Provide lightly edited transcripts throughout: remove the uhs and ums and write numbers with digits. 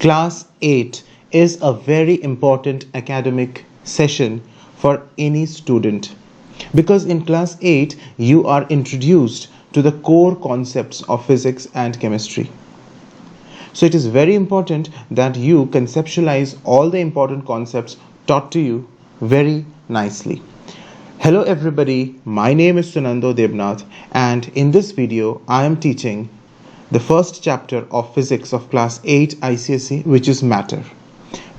Class 8 is a very important academic session for any student because in class 8 you are introduced to the core concepts of physics and chemistry. So it is very important that you conceptualize all the important concepts taught to you very nicely. Hello everybody, my name is Sunando Debnath and in this video I am teaching the first chapter of physics of class 8 ICSE, which is matter.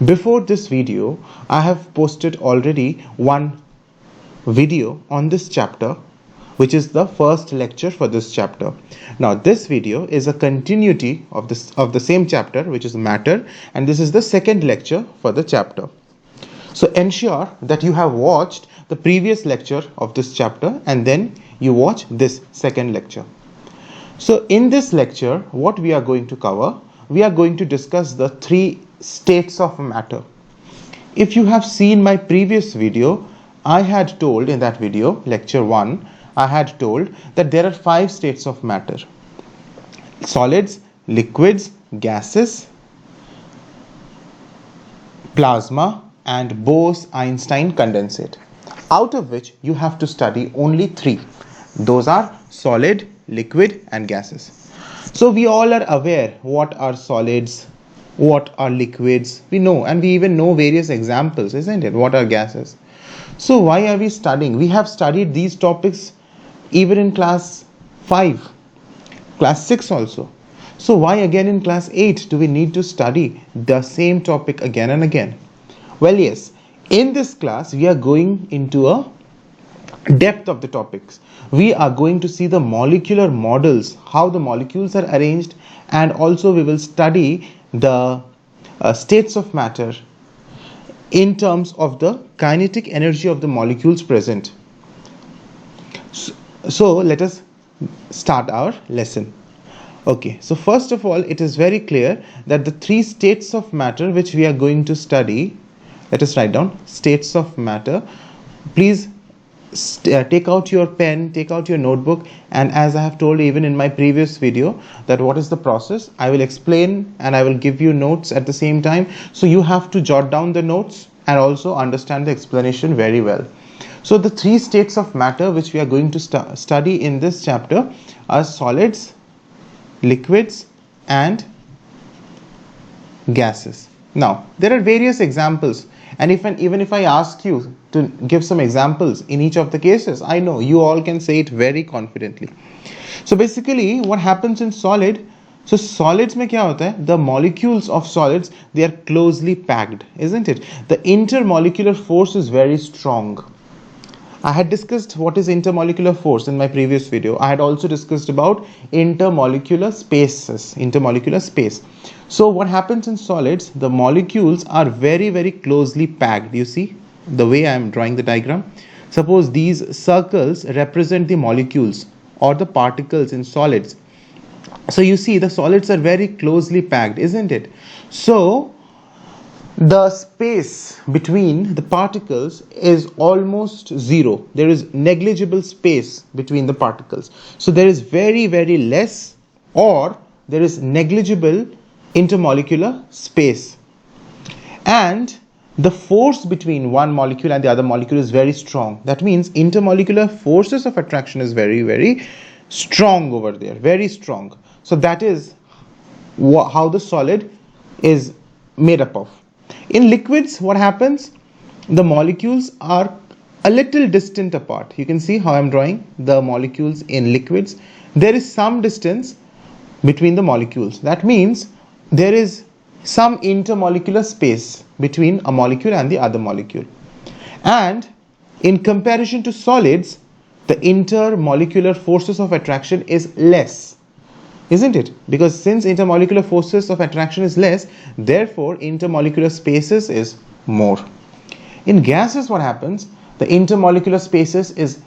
Before this video, I have posted already one video on this chapter, which is the first lecture for this chapter. Now this video is a continuity of the same chapter, which is matter, and this is the second lecture for the chapter. So ensure that you have watched the previous lecture of this chapter and then you watch this second lecture. So in this lecture, what we are going to cover, we are going to discuss the three states of matter. If you have seen my previous video, I had told in that video, lecture 1, I had told that there are 5 states of matter: solids, liquids, gases, plasma, and Bose-Einstein condensate, out of which you have to study only 3. Those are solid, liquid, and gases. So we all are aware what are solids, what are liquids. We know, and we even know various examples, isn't it? What are gases? So why are we studying? We have studied these topics even in class 5, class 6 also. So why again in class 8 do we need to study the same topic again and again? Well, yes, in this class we are going into a depth of the topics. We are going to see the molecular models, how the molecules are arranged, and also we will study the states of matter in terms of the kinetic energy of the molecules present. So let us start our lesson. Okay, so first of all, it is very clear that the 3 states of matter which we are going to study, let us write down states of matter. Please take out your pen, take out your notebook, and as I have told even in my previous video that what is the process, I will explain and I will give you notes at the same time. So you have to jot down the notes and also understand the explanation very well. So the 3 states of matter which we are going to study in this chapter are solids, liquids, and gases. Now there are various examples, and even if I ask you to give some examples in each of the cases, I know you all can say it very confidently. So basically what happens in solid, so solids mein kya hota hai? The molecules of solids, they are closely packed, isn't it? The intermolecular force is very strong. I had discussed what is intermolecular force in my previous video. I had also discussed about intermolecular space. So what happens in solids, the molecules are very, very closely packed. You see the way I am drawing the diagram. Suppose these circles represent the molecules or the particles in solids. So you see the solids are very closely packed, isn't it? So the space between the particles is almost zero. There is negligible space between the particles. So there is very, very less, or there is negligible intermolecular space. And the force between one molecule and the other molecule is very strong. That means intermolecular forces of attraction is very, very strong over there. Very strong. So that is how the solid is made up of. In liquids, what happens? The molecules are a little distant apart. You can see how I'm drawing the molecules in liquids. There is some distance between the molecules. That means there is some intermolecular space between a molecule and the other molecule. And in comparison to solids, the intermolecular forces of attraction is less. Isn't it? Because since intermolecular forces of attraction is less, therefore intermolecular spaces is more. In gases, what happens? The intermolecular spaces is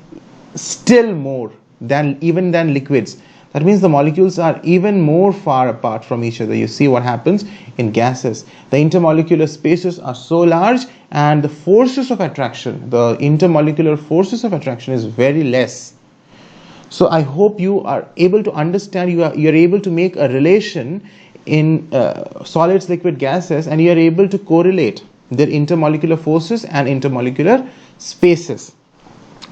still more than liquids. That means the molecules are even more far apart from each other. You see what happens in gases. The intermolecular spaces are so large and the forces of attraction, the intermolecular forces of attraction is very less. So I hope you are able to understand, you are able to make a relation in solids, liquid, gases, and you are able to correlate their intermolecular forces and intermolecular spaces.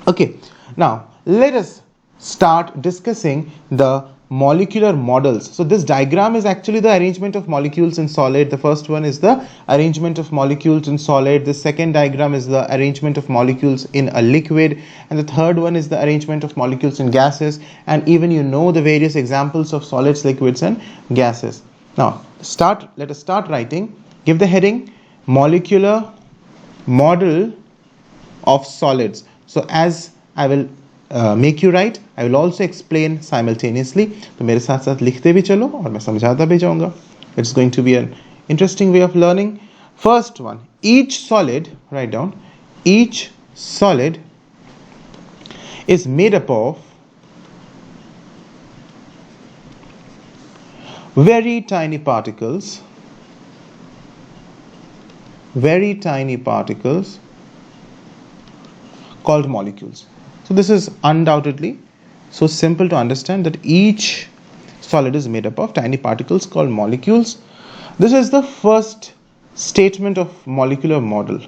Okay, now let us start discussing the molecular models. So this diagram is actually the arrangement of molecules in solid. The first one is the arrangement of molecules in solid. The second diagram is the arrangement of molecules in a liquid, and the third one is the arrangement of molecules in gases, and even you know the various examples of solids, liquids, and gases. Now let us start writing. Give the heading molecular model of solids. So as I will make you write, I will also explain simultaneously. तो मेरे साथ साथ लिखते भी चलो और मैं समझाता भी जाऊंगा. It's going to be an interesting way of learning. First one, each solid, write down, each solid is made up of very tiny particles called molecules. So this is undoubtedly so simple to understand, that each solid is made up of tiny particles called molecules. This is the first statement of molecular model.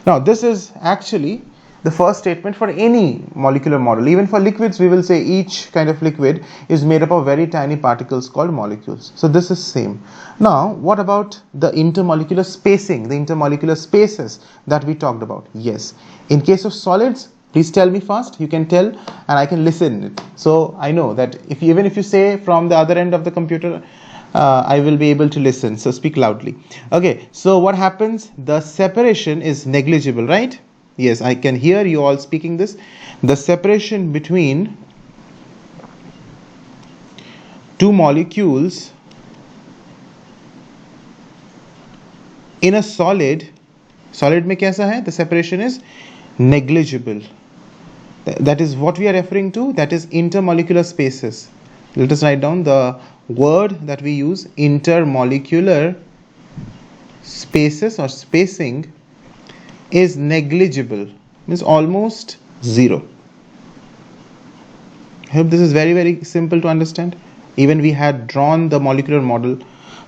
Now this is actually the first statement for any molecular model. Even for liquids, we will say each kind of liquid is made up of very tiny particles called molecules. So this is same. Now what about the intermolecular spacing, the intermolecular spaces that we talked about? Yes, in case of solids, please tell me fast. You can tell and I can listen. So I know that even if you say from the other end of the computer, I will be able to listen. So speak loudly. Okay, so what happens? The separation is negligible, right? Yes, I can hear you all speaking this. The separation between two molecules in a solid में कैसा है? The separation is negligible. That is what we are referring to. That is intermolecular spaces. Let us write down the word that we use. Intermolecular spaces or spacing is negligible, means almost zero. I hope this is very, very simple to understand. Even we had drawn the molecular model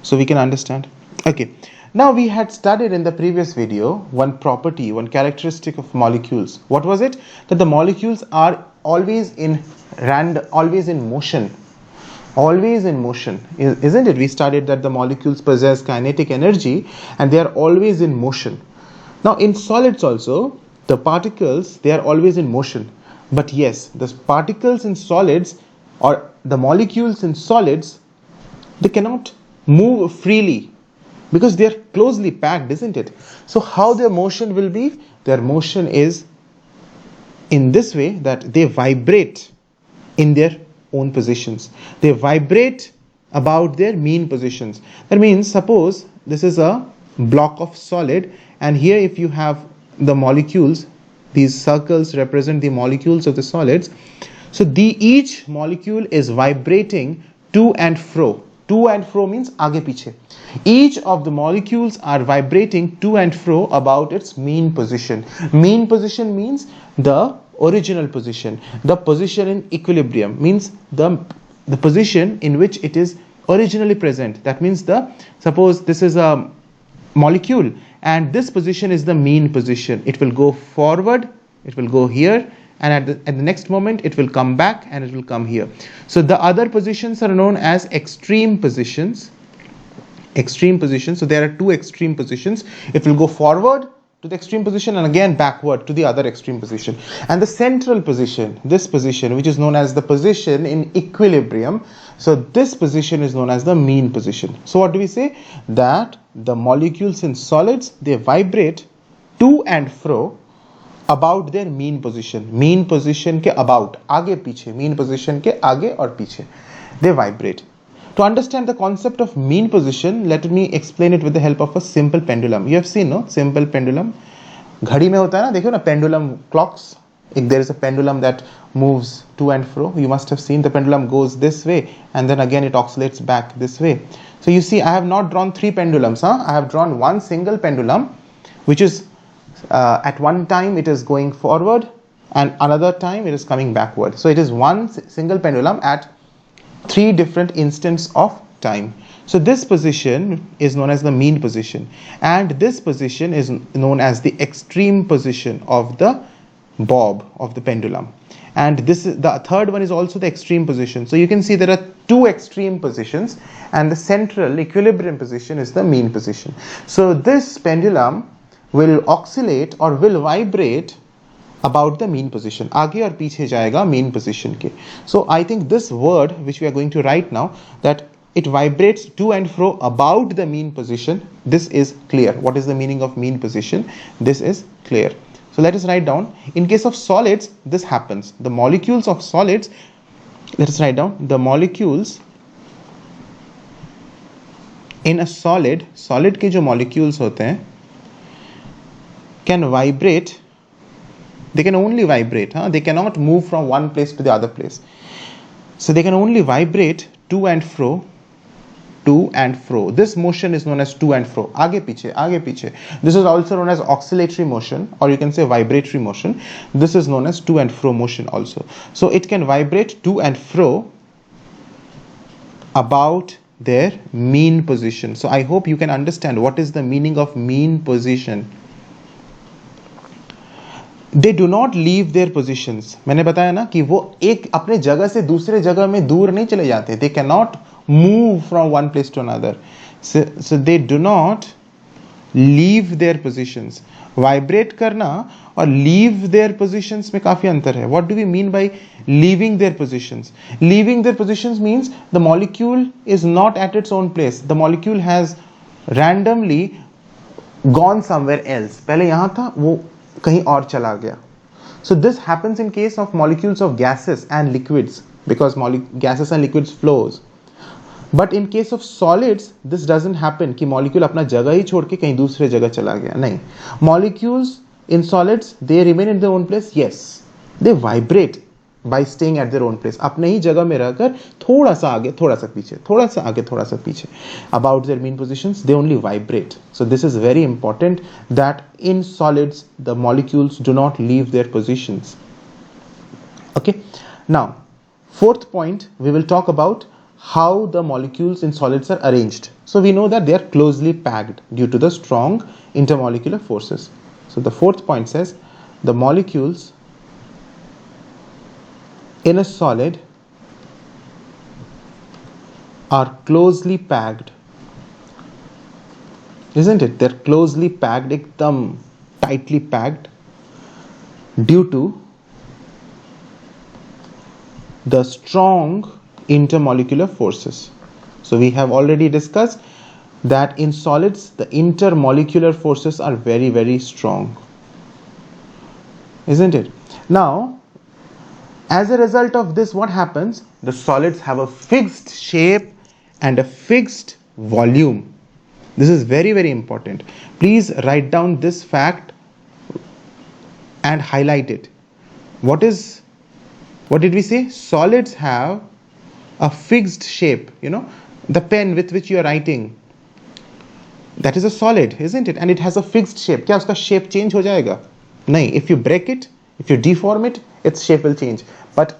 so we can understand. Okay. Now we had studied in the previous video one property, one characteristic of molecules. What was it? That the molecules are always in motion. Always in motion, isn't it? We studied that the molecules possess kinetic energy and they are always in motion. Now in solids also, the particles, they are always in motion. But yes, the particles in solids or the molecules in solids, they cannot move freely, because they are closely packed, isn't it? So how their motion will be? Their motion is in this way, that they vibrate in their own positions. They vibrate about their mean positions. That means, suppose this is a block of solid, and here if you have the molecules, these circles represent the molecules of the solids. So each molecule is vibrating to and fro. To and fro means आगे पीछे. Each of the molecules are vibrating to and fro about its mean position. Mean position means the original position. The position in equilibrium means the position in which it is originally present. That means suppose this is a molecule and this position is the mean position. It will go forward, it will go here, and at the next moment it will come back and it will come here. So the other positions are known as extreme positions. Extreme positions. So there are two extreme positions. It will go forward to the extreme position and again backward to the other extreme position. And the central position, this position, which is known as the position in equilibrium, so this position is known as the mean position. So what do we say? That the molecules in solids, they vibrate to and fro about their mean position. Mean position के about, आगे पीछे, mean position के आगे और पीछे, they vibrate. To understand the concept of mean position, let me explain it with the help of a simple pendulum. You have seen, no? Simple pendulum. घड़ी में होता है ना, देखो ना, pendulum clocks. If there is a pendulum that moves to and fro, you must have seen the pendulum goes this way and then again it oscillates back this way. So you see, I have not drawn three pendulums. I have drawn one single pendulum, which is at one time it is going forward and another time it is coming backward. So it is one single pendulum at three different instants of time. So this position is known as the mean position, and this position is known as the extreme position of the bob of the pendulum. And this is the third one is also the extreme position. So you can see there are two extreme positions, and the central equilibrium position is the mean position. So this pendulum will oscillate or will vibrate about the mean position. आगे और पीछे जाएगा mean position के. So I think this word which we are going to write now, that it vibrates to and fro about the mean position, this is clear. What is the meaning of mean position? This is clear. So let us write down. In case of solids, this happens. The molecules of solids, let us write down. The molecules in a solid के जो molecules होते हैं can vibrate. They can only vibrate. They cannot move from one place to the other place. So they can only vibrate to and fro. To and fro. This motion is known as to and fro. आगे पीछे. This is also known as oscillatory motion, or you can say vibratory motion. This is known as to and fro motion also. So it can vibrate to and fro about their mean position. So I hope you can understand what is the meaning of mean position. They do not leave their positions. मैंने बताया ना कि वो एक अपने जगह से दूसरे जगह में दूर नहीं चले जाते. They cannot move from one place to another. So they do not leave their positions. Vibrate करना और leave their positions में काफी अंतर है. What do we mean by leaving their positions? Leaving their positions means the molecule is not at its own place. The molecule has randomly gone somewhere else. पहले यहाँ था, वो कहीं और चला गया. So this happens in case of molecules of gases and liquids, because gases and liquids flows. But in case of solids, this doesn't happen कि molecule अपना जगह ही छोड़ के कहीं दूसरे जगह चला गया. नहीं. Molecules in solids, they remain in their own place. Yes, they vibrate by staying at their own place. अपने ही जगह में रहकर थोड़ा सा आगे, थोड़ा सा पीछे, थोड़ा सा आगे, थोड़ा सा पीछे. About their mean positions, they only vibrate. So this is very important, that in solids the molecules do not leave their positions. Okay. Now, fourth point, we will talk about how the molecules in solids are arranged. So we know that they are closely packed due to the strong intermolecular forces. So the fourth point says the molecules in a solid are closely packed, isn't it? They're closely packed, ekdam tightly packed, due to the strong intermolecular forces. So we have already discussed that in solids the intermolecular forces are very, very strong, isn't it? Now, as a result of this, what happens? The solids have a fixed shape and a fixed volume. This is very, very important. Please write down this fact and highlight it. What did we say? Solids have a fixed shape. You know, the pen with which you are writing, that is a solid, isn't it? And it has a fixed shape. क्या उसका shape change हो जाएगा? नहीं. If you break it, if you deform it, its shape will change. But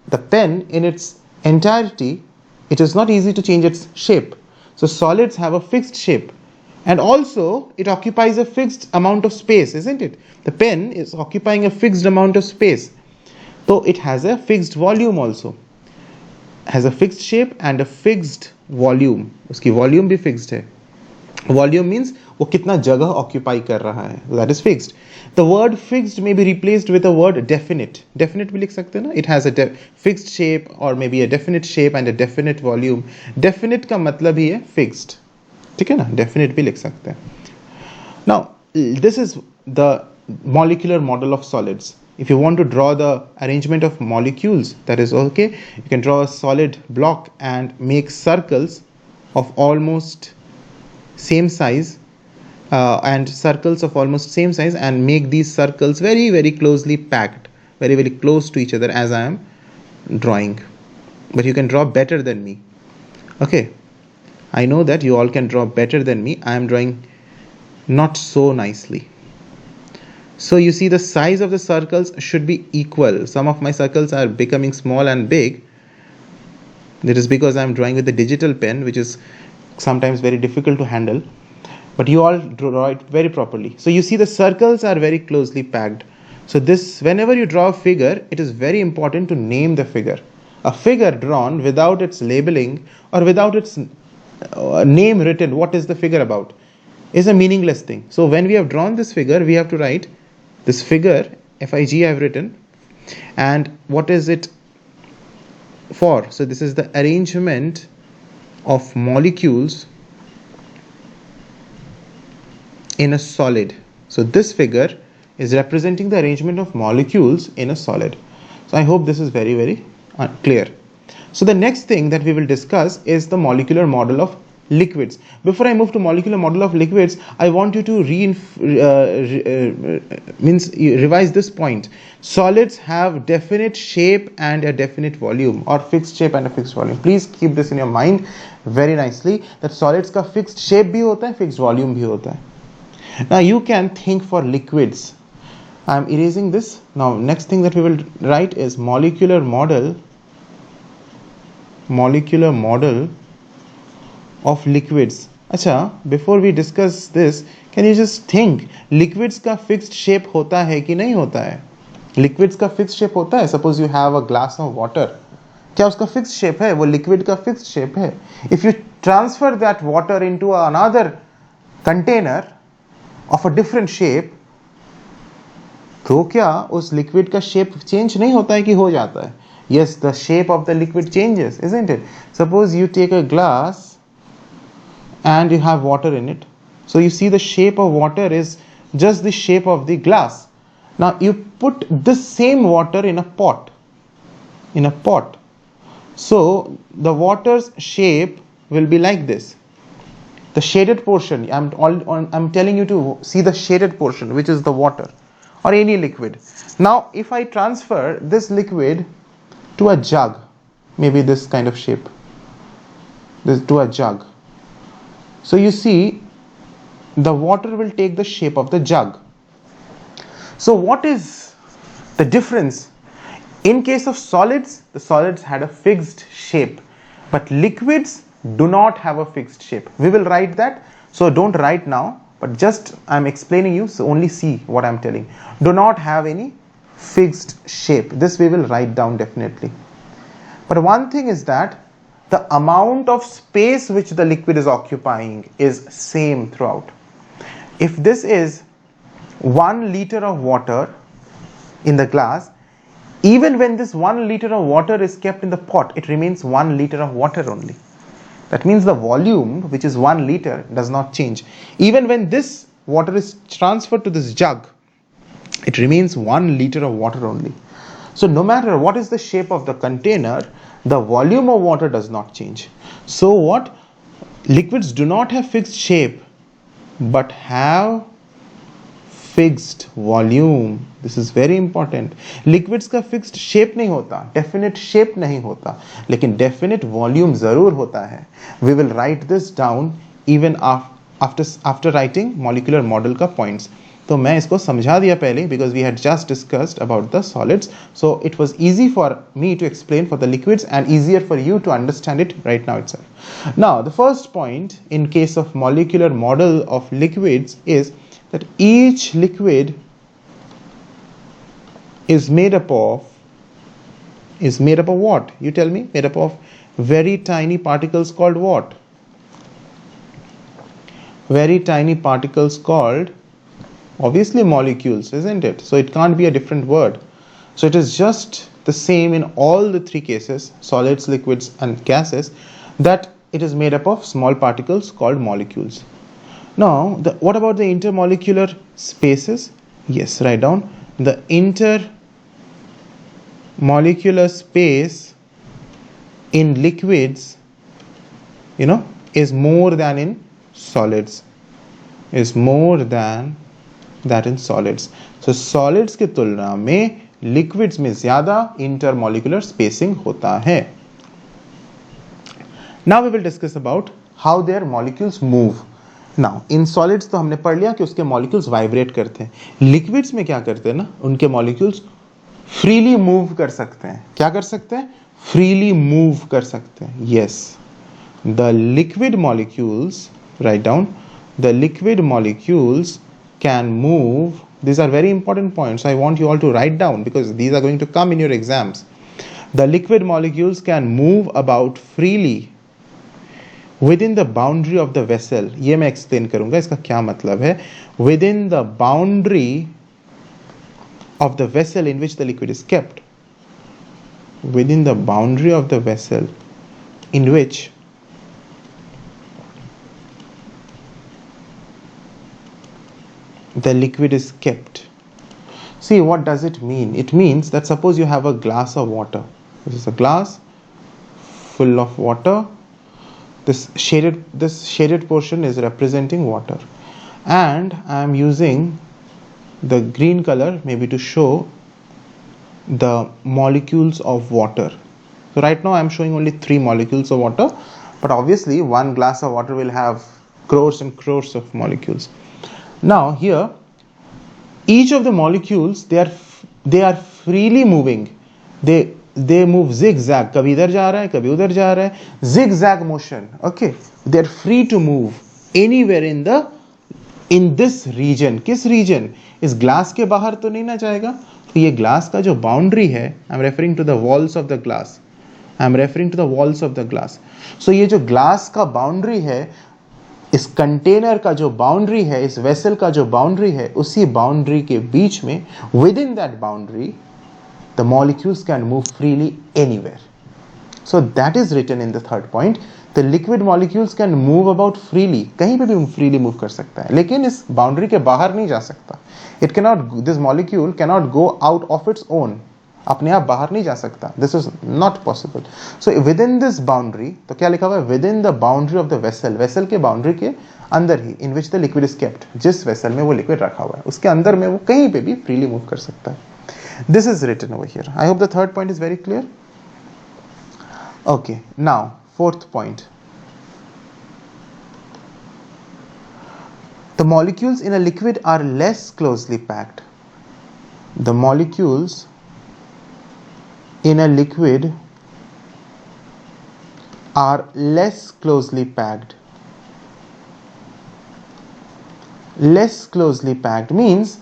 the pen in its entirety, it is not easy to change its shape. So solids have a fixed shape, and also it occupies a fixed amount of space, isn't it? The pen is occupying a fixed amount of space. So it has a fixed volume also. Has a fixed shape and a fixed volume. उसकी volume भी fixed है. Volume means वो कितना जगह occupy कर रहा है. That is fixed. The word fixed may be replaced with a word definite. Definite भी लिख सकते हैं ना? It has a fixed shape, or maybe a definite shape and a definite volume. Definite का मतलब ही है fixed. ठीक है ना? Definite भी लिख सकते हैं. Now, this is the molecular model of solids. If you want to draw the arrangement of molecules, that is okay. You can draw a solid block and make circles of almost same size, and circles of almost same size, and make these circles very, very closely packed, very, very close to each other as I am drawing. But you can draw better than me. Okay. I know that you all can draw better than me. I am drawing not so nicely. So you see, the size of the circles should be equal. Some of my circles are becoming small and big. That is because I am drawing with the digital pen, which is sometimes very difficult to handle, but you all draw it very properly. So you see the circles are very closely packed. So this, whenever you draw a figure, it is very important to name the figure. A figure drawn without its labeling or without its name written, what is the figure about, is a meaningless thing. So when we have drawn this figure, we have to write this figure, FIG I have written, and what is it for? So this is the arrangement of molecules in a solid. So this figure is representing the arrangement of molecules in a solid. So I hope this is very, very clear. So the next thing that we will discuss is the molecular model of liquids. Before I move to molecular model of liquids, I want you to revise this point. Solids have definite shape and a definite volume, or fixed shape and a fixed volume. Please keep this in your mind very nicely, that solids का fixed shape भी होता है, fixed volume भी होता है. Now you can think for liquids. I am erasing this. Now next thing that we will write is molecular model of liquids. अच्छा, before we discuss this, can you just think, liquids का fixed shape होता है कि नहीं होता है? Liquids का fixed shape होता है. Suppose you have a glass of water. क्या उसका fixed shape है? वो liquid का fixed shape है. If you transfer that water into another container of a different shape, तो क्या उस liquid का shape change नहीं होता है कि हो जाता है? Yes, the shape of the liquid changes, isn't it? Suppose you take a glass and you have water in it. So you see the shape of water is just the shape of the glass. Now you put this same water in a pot. So the water's shape will be like this. The shaded portion, I'm telling you to see the shaded portion, which is the water or any liquid. Now if I transfer this liquid to a jug, maybe this kind of shape, to a jug. So you see the water will take the shape of the jug. So what is the difference? In case of solids, the solids had a fixed shape, but liquids do not have a fixed shape. We will write that, so don't write now, but just I'm explaining you, so only see what I'm telling. Do not have any fixed shape. This we will write down definitely. But one thing is that the amount of space which the liquid is occupying is same throughout. If this is 1 liter of water in the glass, even when this 1 liter of water is kept in the pot, it remains 1 liter of water only. That means the volume, which is 1 liter, does not change. Even when this water is transferred to this jug, it remains 1 liter of water only. So no matter what is the shape of the container, the volume of water does not change. So what? Liquids do not have fixed shape, but have fixed volume. This is very important. Liquids का fixed shape नहीं होता, definite shape नहीं होता, लेकिन definite volume जरूर होता है. We will write this down even after writing molecular model का points. तो मैं इसको समझा दिया पहले, because we had just discussed about the solids, so it was easy for me to explain for the liquids and easier for you to understand it right now itself. Now the first point in case of molecular model of liquids is that each liquid is made up of what? You tell me. Made up of very tiny particles called what? Very tiny particles called, obviously, molecules, isn't it? So it can't be a different word. So it is just the same in all the three cases, solids, liquids and gases, that it is made up of small particles called molecules. Now what about the intermolecular spaces? Yes, write down the intermolecular space in liquids, is more than in solids, is more than that in solids. So solids की तुलना में liquids में ज़्यादा intermolecular spacing होता है. Now we will discuss about how their molecules move. Now in solids तो हमने पढ़ लिया कि उसके molecules vibrate करते हैं. Liquids में क्या करते हैं ना, उनके molecules freely move कर सकते हैं. क्या कर सकते हैं? Freely move कर सकते हैं. Yes. the liquid molecules, write down, the liquid molecules can move. These are very important points. I want you all to write down because these are going to come in your exams. The liquid molecules can move about freely within the boundary of the vessel. ये मैं explain करूंगा इसका क्या मतलब है. Within the boundary of the vessel in which the liquid is kept. Within the boundary of the vessel in which the liquid is kept. See, what does it mean? It means that suppose you have a glass of water. This is a glass full of water. This shaded portion is representing water, and I am using the green color maybe to show the molecules of water. So right now I am showing only 3 molecules of water, but obviously one glass of water will have crores and crores of molecules. Now here, each of the molecules, they are freely moving. They move zigzag. कभी इधर जा रहा है, कभी उधर जा रहा है. Zigzag motion. Okay, they are free to move anywhere in this region. किस region? इस glass के बाहर तो नहीं ना जाएगा. तो ये glass का जो boundary है, I am referring to the walls of the glass. I am referring to the walls of the glass. So ये जो glass का boundary है, इस कंटेनर का जो बाउंड्री है, इस वेसल का जो बाउंड्री है, उसी बाउंड्री के बीच में, within that boundary, the molecules can move freely anywhere. So that is written in the third point. The liquid molecules can move about freely, कहीं पे भी फ्रीली मूव कर सकता है, लेकिन इस बाउंड्री के बाहर नहीं जा सकता. It can not, this molecule can not go out of its own, अपने आप बाहर नहीं जा सकता. This is not possible. So within this boundary, तो क्या लिखा हुआ है? Within the boundary of the vessel, vessel के बाउंड्री के अंदर ही, in which the liquid is kept, जिस वेसल में वो लिक्विड रखा हुआ है उसके अंदर में वो कहीं पे भी फ्रीली मूव कर सकता है. This is written over here. I hope the third point is very clear. Okay, now fourth point. The molecules in a liquid are less closely packed. The molecules in a liquid are less closely packed. Less closely packed means,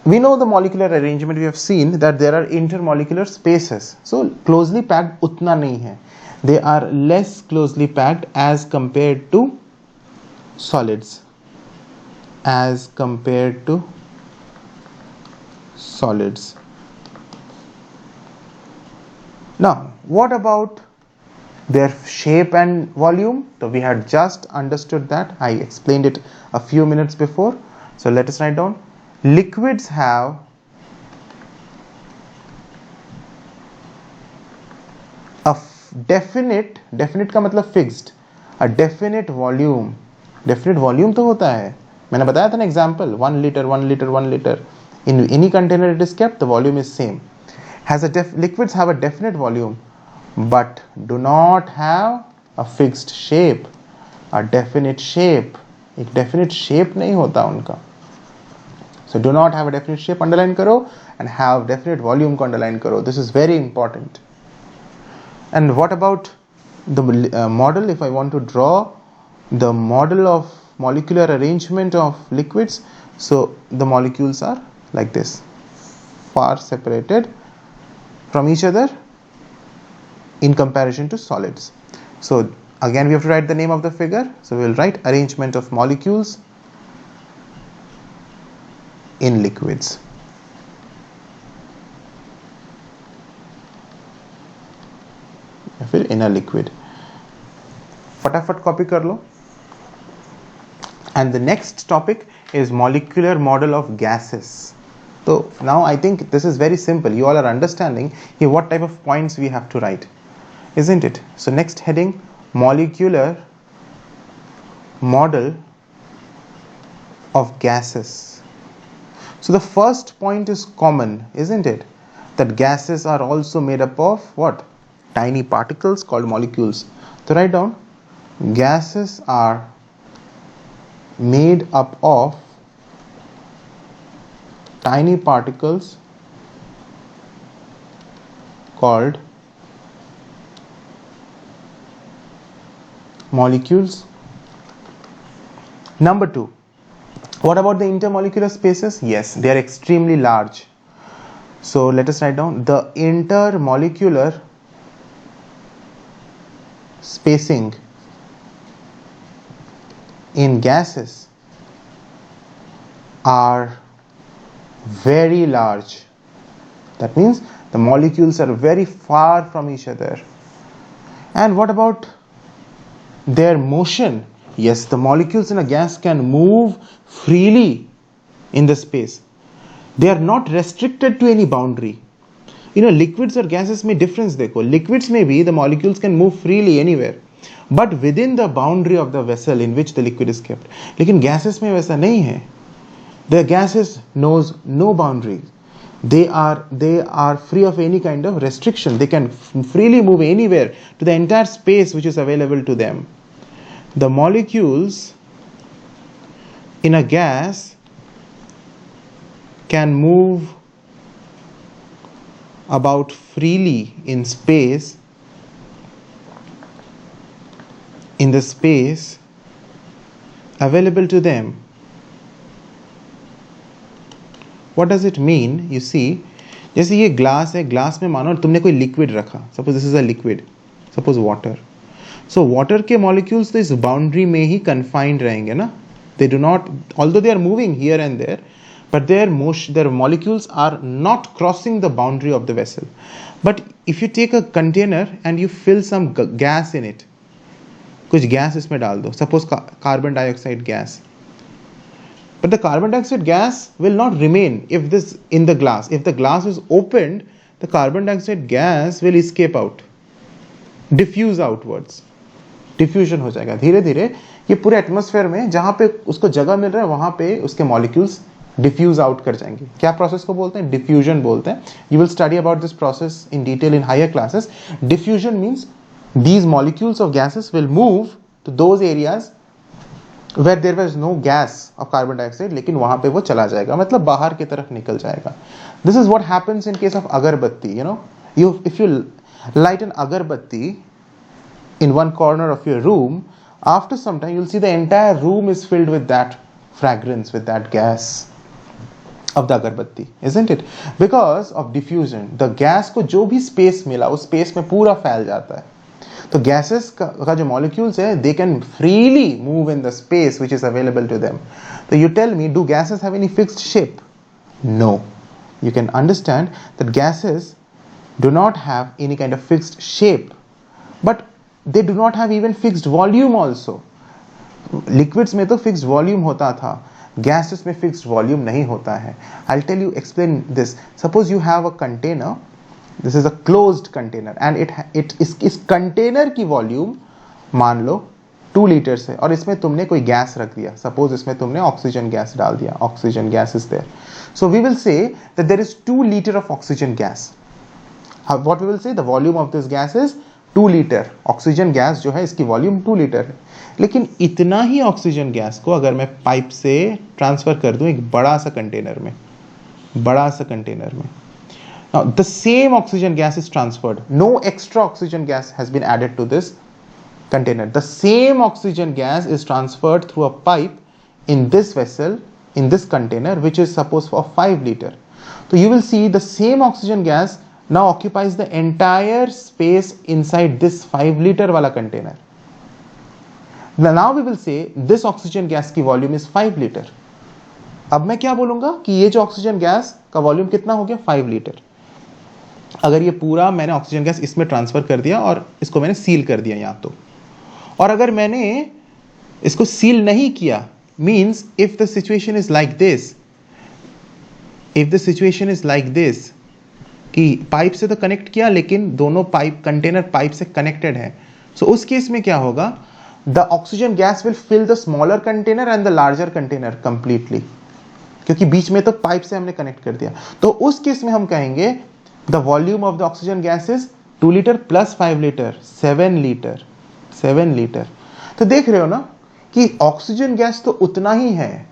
we know the molecular arrangement, we have seen that there are intermolecular spaces. So closely packed utna nahi hai. They are less closely packed as compared to solids. As compared to solids. Now, what about their shape and volume? So we had just understood that. I explained it a few minutes before. So let us write down. Liquids have a definite का मतलब fixed, a definite volume. Definite volume तो होता है, मैंने बताया था ना example, 1 liter, 1 liter, 1 liter. In any container it is kept, the volume is same. Liquids have a definite volume, but do not have a fixed shape, a definite shape. एक definite shape नहीं होता उनका. So do not have a definite shape, underline करो, and have definite volume को underline करो. This is very important. And what about the model? If I want to draw the model of molecular arrangement of liquids, so the molecules are like this, far separated from each other in comparison to solids. So again we have to write the name of the figure. So we will write arrangement of molecules in liquids. फिर in a liquid. फटाफट copy कर लो. And the next topic is molecular model of gases. So now I think this is very simple. You all are understanding here what type of points we have to write, isn't it? So next heading, molecular model of gases. So the first point is common, isn't it? That gases are also made up of what? Tiny particles called molecules. So write down, gases are made up of tiny particles called molecules. Number 2, what about the intermolecular spaces? Yes, they are extremely large. So let us write down the intermolecular spacing in gases are very large. That means the molecules are very far from each other. And what about their motion? Yes, the molecules in a gas can move freely in the space. They are not restricted to any boundary. Liquids or gases में difference देखो. Liquids में भी the molecules can move freely anywhere, but within the boundary of the vessel in which the liquid is kept. लेकिन gases में वैसा नहीं है. The gases knows no boundaries. They are free of any kind of restriction. They can freely move anywhere to the entire space which is available to them. The molecules in a gas can move about freely in space, in the space available to them. What does it mean? You see, जैसे ये glass है, glass में मानो तुमने कोई liquid रखा, suppose this is a liquid, suppose water. So water के molecules तो इस बाउंड्री में ही कन्फाइंड रहेंगे ना. They do not, although they are moving here and there, but their molecules are not crossing the boundary of the vessel. But if you take a container and you fill some gas in it, कुछ gas इसमें डाल दो, suppose carbon dioxide gas, but the carbon dioxide gas will not remain if this in the glass. If the glass is opened, the carbon dioxide gas will escape out, diffuse outwards. Diffusion हो जाएगा धीरे धीरे. ये पूरे atmosphere में जहां पे उसको जगह मिल रहा है वहां पे उसके मॉलिक्यूल्स डिफ्यूज आउट कर जाएंगे. क्या प्रोसेस को बोलते हैं? डिफ्यूजन बोलते हैं. You will study about this process in detail in higher classes. Diffusion means these molecules of gases will move to those areas where there was no gas of carbon dioxide, लेकिन वहां पे वो चला जाएगा, मतलब बाहर की तरफ निकल जाएगा. This is what happens in case of agarbatti. If you light an agarbatti in one corner of your room, after some time you'll see the entire room is filled with that fragrance, with that gas of the agarbatti, isn't it? Because of diffusion, the gas को जो भी space मिला उस space में पूरा फैल जाता है. तो gases का जो molecules है, they can freely move in the space which is available to them. So you tell me, do gases have any fixed shape? No. You can understand that gases do not have any kind of fixed shape, but they do not have even fixed volume also. Liquids में तो fixed volume होता था, gases में fixed volume नहीं होता है. I'll tell you, explain this. Suppose you have a container. This is a closed container and इस container की volume मान लो 2 liters है और इसमें तुमने कोई गैस रख दिया. Suppose इसमें तुमने ऑक्सीजन गैस डाल दिया. Oxygen gas is there. So we will say that there is 2 liter of oxygen gas. What we will say, the volume of this gas is 2 liter. Oxygen gas जो है इसकी volume 2 litre है. लेकिन इतना ही oxygen gas को अगर मैं pipe से ट्रांसफर कर दूं एक बड़ा सा कंटेनर में, now the same oxygen gas is transferred. No extra oxygen gas has been added to this container. The same oxygen gas is transferred through a pipe in this vessel, in this container, which is supposed for 5 liter. So you will see the same oxygen gas now occupies the entire space inside this 5 liter wala container. Now we will say this oxygen gas की volume is 5 liter. अब मैं क्या बोलूंगा कि ये जो oxygen gas का volume कितना हो गया? 5 लीटर. अगर ये पूरा मैंने ऑक्सीजन गैस इसमें ट्रांसफर कर दिया और इसको मैंने सील कर दिया यहाँ तो, और अगर मैंने इसको सील नहीं किया, means if the situation is like this, कि पाइप से तो कनेक्ट किया लेकिन दोनों कंटेनर पाइप से कनेक्टेड है, सो उस केस में क्या होगा? The oxygen gas will fill the smaller container and the larger container completely, क्योंकि बीच में तो पाइप से हमने कनेक्ट कर दिया. तो उस केस में हम कहेंगे the volume of the oxygen gas is 2 liter plus 5 liter, 7 liter. तो देख रहे हो ना कि ऑक्सीजन गैस तो उतना ही है.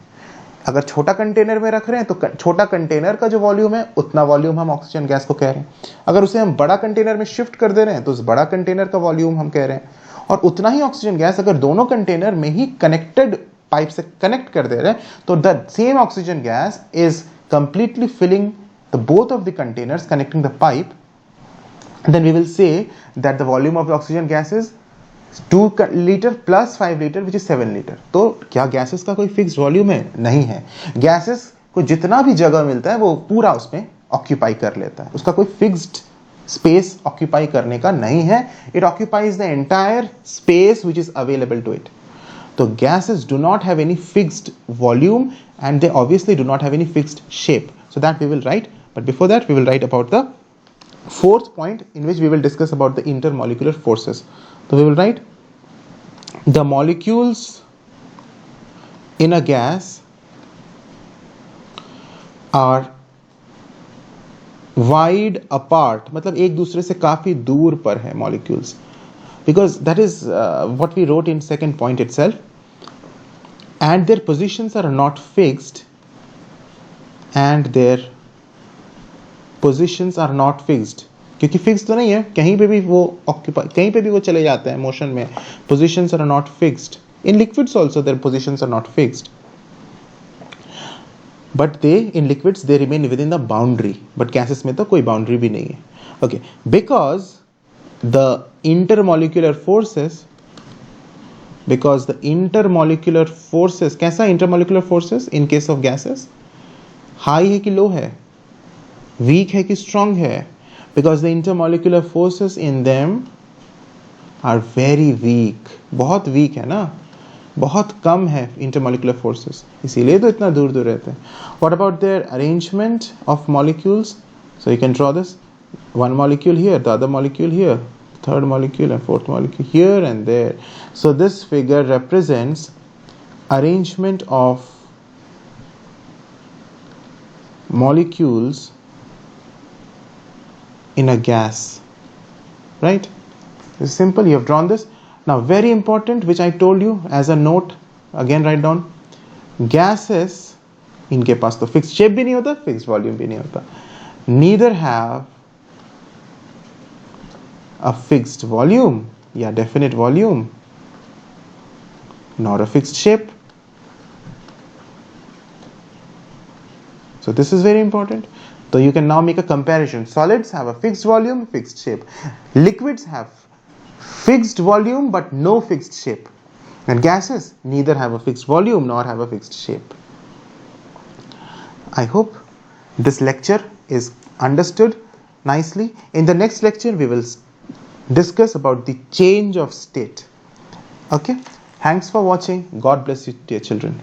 अगर छोटा कंटेनर में रख रहे हैं तो छोटा कंटेनर का जो वॉल्यूम है उतना वॉल्यूम हम ऑक्सीजन गैस को कह रहे हैं. अगर उसे हम बड़ा कंटेनर में शिफ्ट कर दे रहे हैं तो उस बड़ा कंटेनर का वॉल्यूम हम कह रहे हैं. और उतना ही ऑक्सीजन गैस अगर दोनों कंटेनर में ही कनेक्टेड पाइप से कनेक्ट कर दे रहे हैं, तो the same oxygen gas is completely filling the both of the containers connecting the pipe, then we will say that the volume of the oxygen gas is 2 liter plus 5 liter which is 7 liter. तो क्या gases का कोई fixed volume है? नहीं है. Gases को जितना भी जगह मिलता है वो पूरा उसमें ऑक्यूपाई कर लेता है, उसका कोई फिक्स्ड स्पेस ऑक्यूपाई करने का नहीं है. It occupies the entire space which is available to it. तो gases do not have any fixed volume and they obviously do not have any fixed shape. So that we will write, but before that we will write about the fourth point in which we will discuss about the intermolecular forces. So we will write the molecules in a gas are wide apart, मतलब एक दूसरे से काफी दूर पर है molecules, because that is what we wrote in second point itself, and their positions are not fixed, and their positions are not fixed, क्योंकि fix तो नहीं है, कहीं पे भी वो ऑक्यूपाई, कहीं पे भी वो चले जाते हैं मोशन में. Positions are not fixed. In liquids also their positions are not fixed, but they in liquids they remain within the boundary. But gases में तो कोई बाउंड्री भी नहीं है. Okay, because the intermolecular forces, because the intermolecular forces, कैसा intermolecular forces in case of gases? High है कि low है, वीक है कि स्ट्रॉन्ग है? Because the intermolecular forces in them are very week. बहुत वीक है ना, बहुत कम है इंटरमॉलिक्यूलर फोर्सेस, इसीलिए तो इतना दूर दूर रहते हैं. What about their arrangement of molecules? So you can draw this, one molecule here, the other molecule here, third molecule and fourth molecule here and there. So this figure represents arrangement of molecules in a gas, right? It's simple, you have drawn this. Now very important, which I told you as a note, again write down, gases इनके पास तो fixed shape भी नहीं होता, fixed volume भी नहीं होता. Neither have a fixed volume या definite volume, nor a fixed shape. So this is very important. So you can now make a comparison. Solids have a fixed volume, fixed shape. Liquids have fixed volume but no fixed shape. And gases neither have a fixed volume nor have a fixed shape. I hope this lecture is understood nicely. In the next lecture we will discuss about the change of state. Okay? Thanks for watching. God bless you, dear children.